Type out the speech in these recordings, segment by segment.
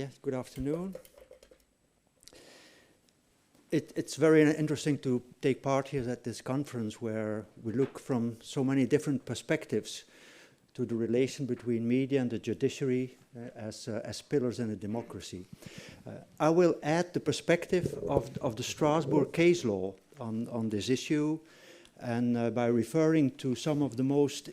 Yes, good afternoon. It's very interesting to take part here at this conference where we look from so many different perspectives to the relation between media and the judiciary as pillars in a democracy. I will add the perspective of the Strasbourg case law on this issue, and by referring to some of the most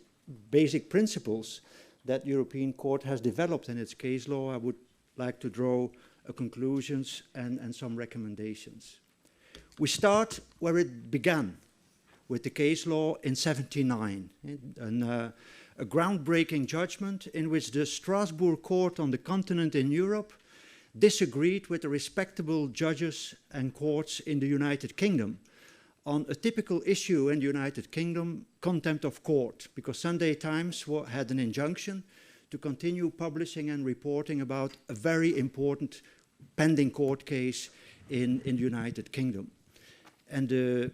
basic principles that European Court has developed in its case law, I would like to draw conclusions and some recommendations. We start where it began, with the case law in 1979, a groundbreaking judgment in which the Strasbourg court on the continent in Europe disagreed with the respectable judges and courts in the United Kingdom on a typical issue in the United Kingdom, contempt of court, because Sunday Times had an injunction to continue publishing and reporting about a very important pending court case in the United Kingdom. And the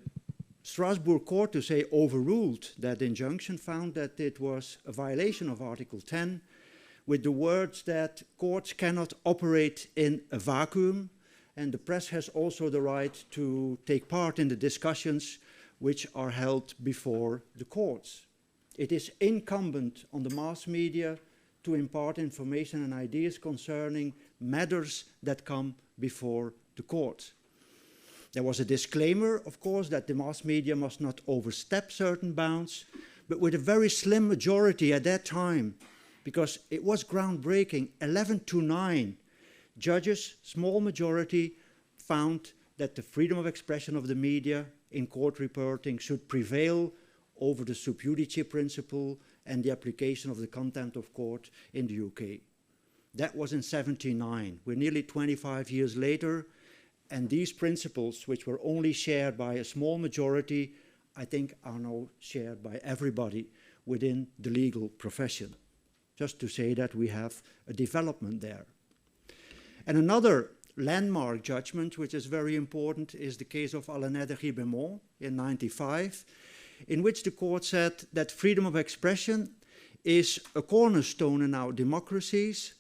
Strasbourg court, to say, overruled that injunction, found that it was a violation of Article 10 with the words that courts cannot operate in a vacuum, and the press has also the right to take part in the discussions which are held before the courts. It is incumbent on the mass media to impart information and ideas concerning matters that come before the courts. There was a disclaimer, of course, that the mass media must not overstep certain bounds, but with a very slim majority at that time, because it was groundbreaking, 11-9, judges, small majority, found that the freedom of expression of the media in court reporting should prevail over the sub judice principle and the application of the contempt of court in the UK. That was in 1979. We're nearly 25 years later, and these principles, which were only shared by a small majority, I think are now shared by everybody within the legal profession. Just to say that we have a development there. And another landmark judgment, which is very important, is the case of Alain de Ribemont in 1995, in which the court said that freedom of expression is a cornerstone in our democracies,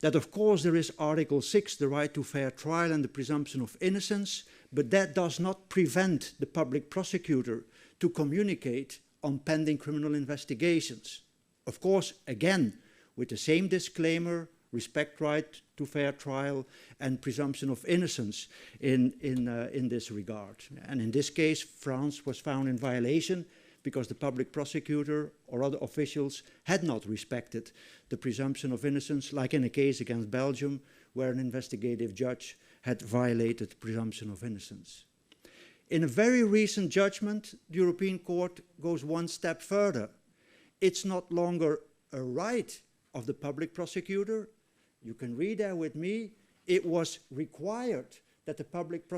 that of course there is Article 6, the right to fair trial and the presumption of innocence, but that does not prevent the public prosecutor to communicate on pending criminal investigations. Of course, again, with the same disclaimer, respect right to fair trial and presumption of innocence in this regard. And in this case, France was found in violation because the public prosecutor or other officials had not respected the presumption of innocence, like in a case against Belgium, where an investigative judge had violated the presumption of innocence. In a very recent judgment, the European Court goes one step further. It's not longer a right of the public prosecutor. You can read there with me. It was required that the public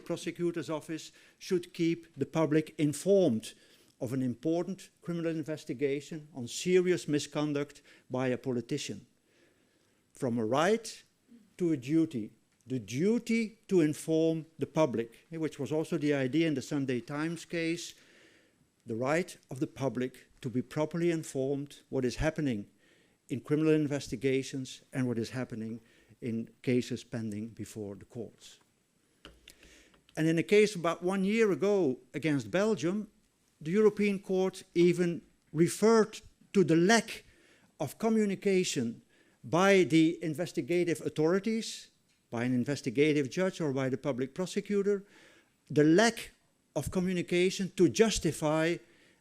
prosecutor's office should keep the public informed of an important criminal investigation on serious misconduct by a politician. From a right to a duty. The duty to inform the public, which was also the idea in the Sunday Times case, the right of the public to be properly informed what is happening in criminal investigations and what is happening in cases pending before the courts. And in a case about 1 year ago against Belgium, the European Court even referred to the lack of communication by the investigative authorities, by an investigative judge or by the public prosecutor, the lack of communication to justify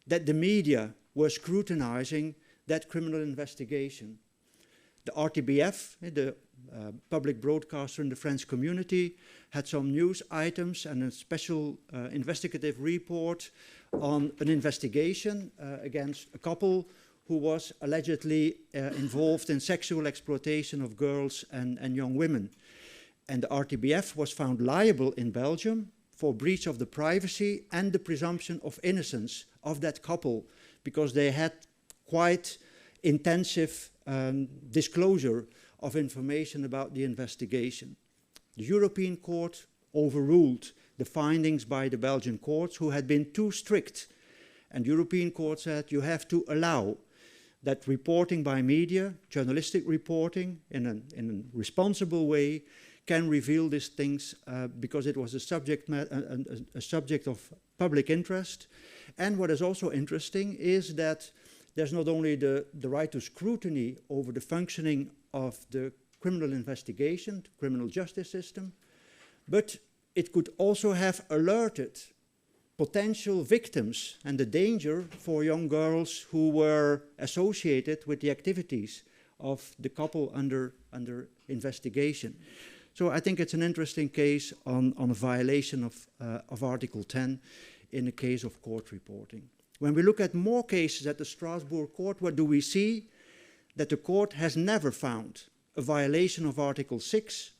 that the media were scrutinizing that criminal investigation. The RTBF, the public broadcaster in the French community, had some news items and a special investigative report on an investigation against a couple who was allegedly involved in sexual exploitation of girls and young women. And the RTBF was found liable in Belgium for breach of the privacy and the presumption of innocence of that couple, because they had quite intensive disclosure of information about the investigation. The European Court overruled the findings by the Belgian courts, who had been too strict. And the European Court said you have to allow that reporting by media, journalistic reporting in a responsible way, can reveal these things because it was a subject of public interest. And what is also interesting is that there's not only the right to scrutiny over the functioning of the criminal investigation, criminal justice system, but it could also have alerted potential victims and the danger for young girls who were associated with the activities of the couple under investigation. So I think it's an interesting case on a violation of Article 10 in the case of court reporting. When we look at more cases at the Strasbourg court, what do we see? That the court has never found a violation of Article 6,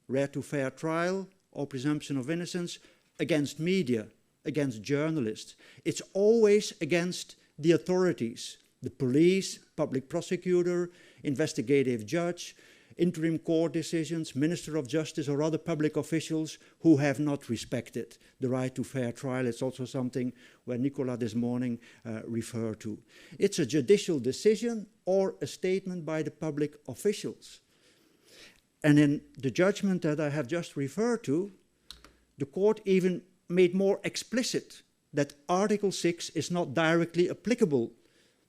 right to fair trial or presumption of innocence, against media, against journalists. It's always against the authorities, the police, public prosecutor, investigative judge, interim court decisions, Minister of Justice or other public officials who have not respected the right to fair trial. It's also something where Nicola this morning referred to. It's a judicial decision or a statement by the public officials. And in the judgment that I have just referred to, the court even made more explicit that Article 6 is not directly applicable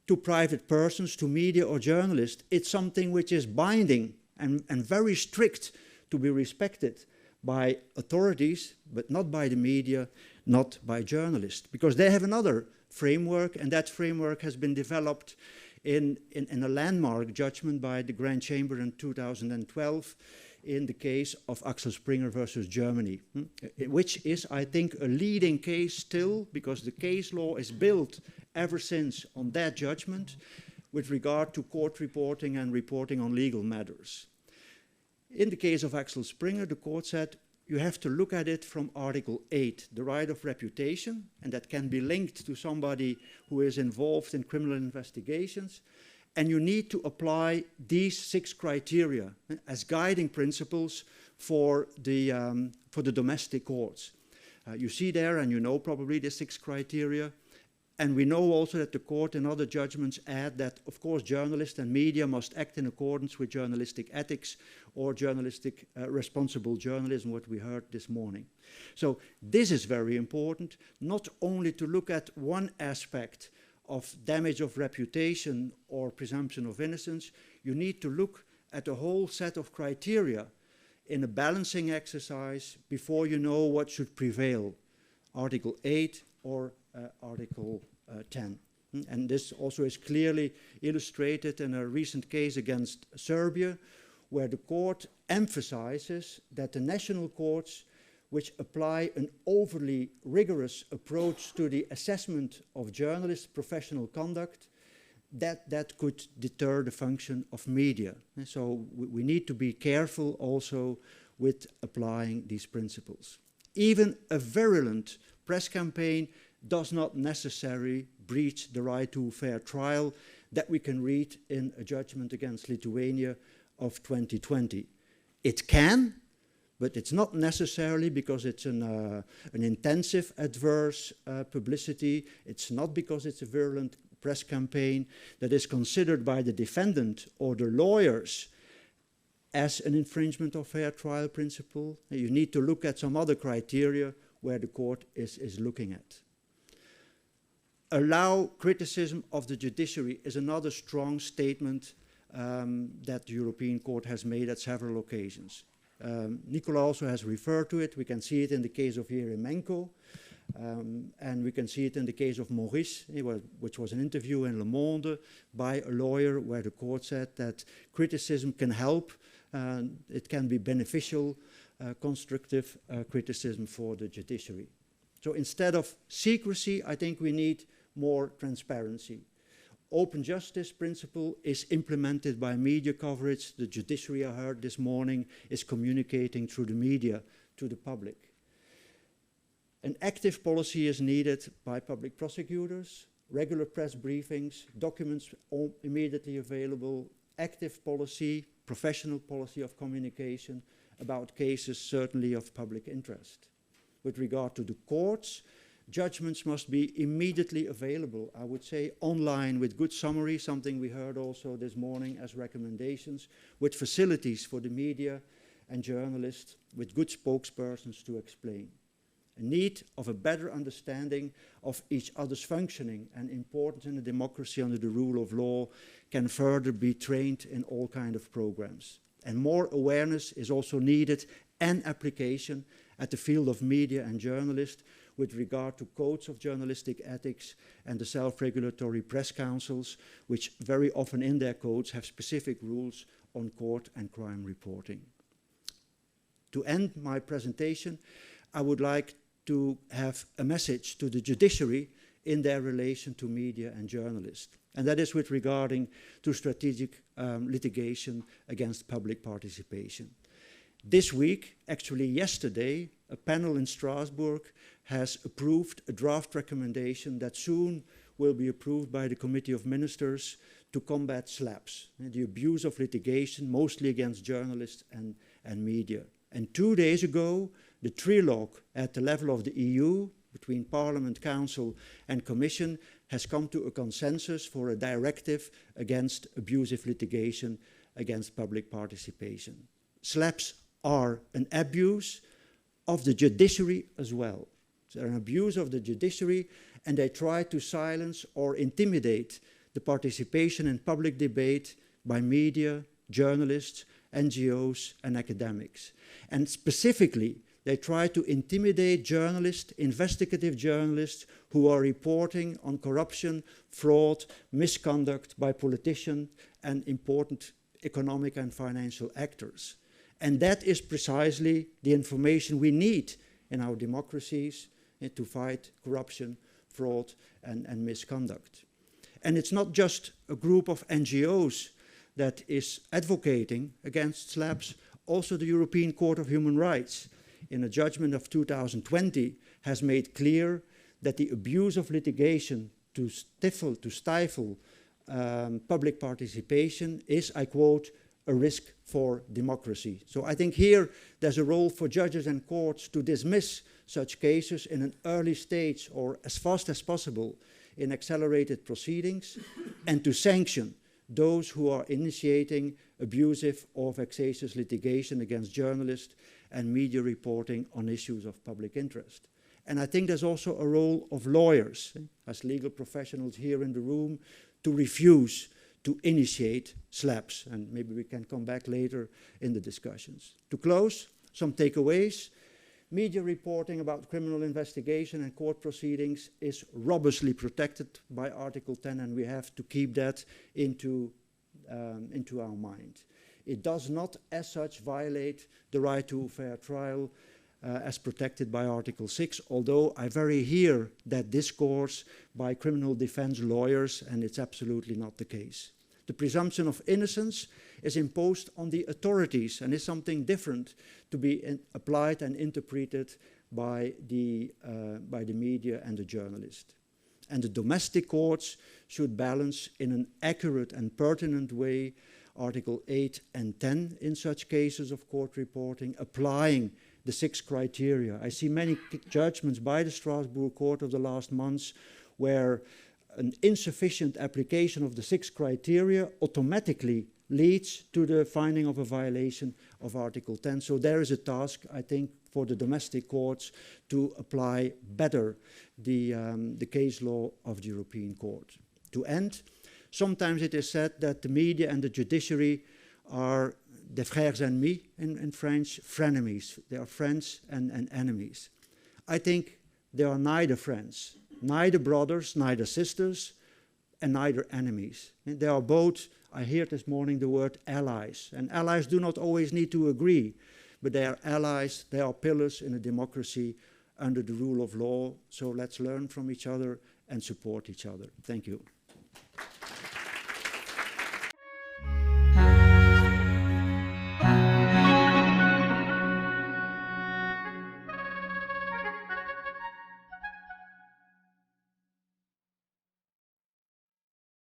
to private persons, to media or journalists. It's something which is binding and very strict to be respected by authorities, but not by the media, not by journalists, because they have another framework, and that framework has been developed in a landmark judgment by the Grand Chamber in 2012 in the case of Axel Springer versus Germany, which is, I think, a leading case still, because the case law is built ever since on that judgment with regard to court reporting and reporting on legal matters. In the case of Axel Springer, the court said you have to look at it from Article 8, the right of reputation, and that can be linked to somebody who is involved in criminal investigations. And you need to apply these 6 criteria as guiding principles for the domestic courts. You see there, and you know probably the 6 criteria. And we know also that the court and other judgments add that, of course, journalists and media must act in accordance with journalistic ethics or journalistic responsible journalism, what we heard this morning. So this is very important, not only to look at one aspect of damage of reputation or presumption of innocence. You need to look at a whole set of criteria in a balancing exercise before you know what should prevail, Article 8 or Article 10. And this also is clearly illustrated in a recent case against Serbia, where the court emphasizes that the national courts, which apply an overly rigorous approach to the assessment of journalists' professional conduct, that could deter the function of media. And so we need to be careful also with applying these principles. Even a virulent press campaign does not necessarily breach the right to fair trial that we can read in a judgment against Lithuania of 2020. It can, but it's not necessarily because it's an intensive adverse publicity. It's not because it's a virulent press campaign that is considered by the defendant or the lawyers as an infringement of fair trial principle. You need to look at some other criteria where the court is looking at. Allow criticism of the judiciary is another strong statement that the European Court has made at several occasions. Nicola also has referred to it. We can see it in the case of Yeremenko, and we can see it in the case of Maurice, which was an interview in Le Monde by a lawyer where the court said that criticism can help, it can be beneficial, constructive criticism for the judiciary. So instead of secrecy, I think we need more transparency. Open justice principle is implemented by media coverage. The judiciary, I heard this morning, is communicating through the media to the public. An active policy is needed by public prosecutors, regular press briefings, documents immediately available, active policy, professional policy of communication about cases certainly of public interest. With regard to the courts, Judgments must be immediately available, I would say online with good summary, something we heard also this morning as recommendations, with facilities for the media and journalists, with good spokespersons to explain. A need of a better understanding of each other's functioning and importance in a democracy under the rule of law can further be trained in all kinds of programs. And more awareness is also needed and application at the field of media and journalists with regard to codes of journalistic ethics and the self-regulatory press councils, which very often in their codes have specific rules on court and crime reporting. To end my presentation, I would like to have a message to the judiciary in their relation to media and journalists. And that is with regarding to strategic litigation against public participation. This week, actually yesterday, a panel in Strasbourg has approved a draft recommendation that soon will be approved by the Committee of Ministers to combat SLAPPs, the abuse of litigation, mostly against journalists and media. And 2 days ago, the trilogue at the level of the EU, between Parliament, Council and Commission, has come to a consensus for a directive against abusive litigation against public participation. SLAPPs are an abuse of the judiciary as well. They're an abuse of the judiciary, and they try to silence or intimidate the participation in public debate by media, journalists, NGOs, and academics. And specifically, they try to intimidate journalists, investigative journalists, who are reporting on corruption, fraud, misconduct by politicians and important economic and financial actors. And that is precisely the information we need in our democracies to fight corruption, fraud, and misconduct. And it's not just a group of NGOs that is advocating against SLAPPs. Also the European Court of Human Rights, in a judgment of 2020, has made clear that the abuse of litigation to stifle public participation is, I quote, a risk for democracy. So I think here there's a role for judges and courts to dismiss such cases in an early stage or as fast as possible in accelerated proceedings, and to sanction those who are initiating abusive or vexatious litigation against journalists and media reporting on issues of public interest. And I think there's also a role of lawyers, as legal professionals here in the room, to refuse to initiate SLAPPs. And maybe we can come back later in the discussions. To close, some takeaways. Media reporting about criminal investigation and court proceedings is robustly protected by Article 10, and we have to keep that into our mind. It does not, as such, violate the right to a fair trial as protected by Article 6, although I very hear that discourse by criminal defense lawyers, and it's absolutely not the case. The presumption of innocence is imposed on the authorities and is something different to be applied and interpreted by the media and the journalist. And the domestic courts should balance in an accurate and pertinent way Article 8 and 10 in such cases of court reporting, applying the 6 criteria. I see many judgments by the Strasbourg Court of the last months where an insufficient application of the 6 criteria automatically leads to the finding of a violation of Article 10. So there is a task, I think, for the domestic courts to apply better the case law of the European Court. To end, sometimes it is said that the media and the judiciary are des frères ennemis in French, frenemies. They are friends and enemies. I think they are neither friends, neither brothers, neither sisters, and neither enemies. And they are both, I heard this morning the word allies. And allies do not always need to agree, but they are allies, they are pillars in a democracy under the rule of law. So let's learn from each other and support each other. Thank you.